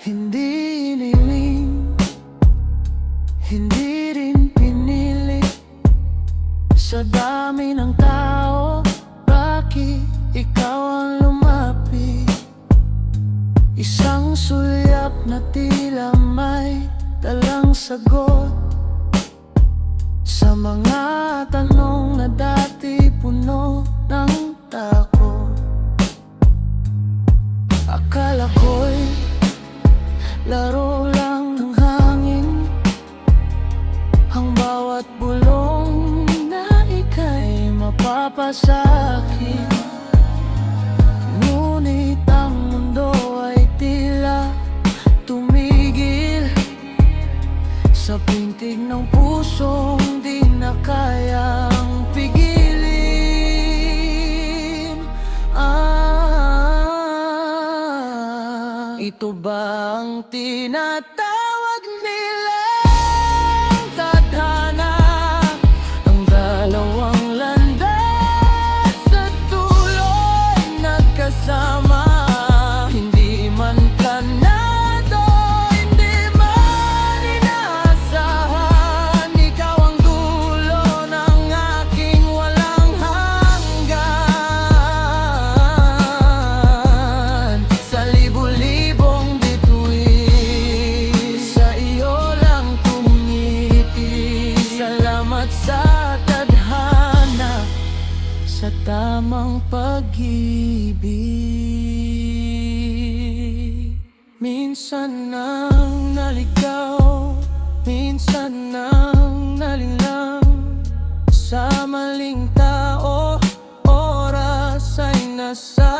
Hindi iniling, hindi rin pinili. Sa dami ng tao, bakit ikaw ang lumapit? Isang sulyap na tila may dalang sagot sa mga tanong na dati puno ng takot. Akala ko'y laro lang ng hangin, ang bawat bulong na ika'y mapapasakit. Ngunit ang mundo ay tila tumigil sa pintig ng pusong di na kayang pigilin. Ito ba ang tinatawag nilang tadhana? Ang dalawang landas sa tuloy nagkasama. Hindi man planado, hindi man inaasahan. Ikaw ang dulo ng aking walang hanggan. Sa libo-libong bituin, sa iyo lang tumingiti. Salamat sa tadhana, sa tamang pag-ibig. Minsan nang naligaw, minsan nang nalinlang sa maling tao. Oras ay nasa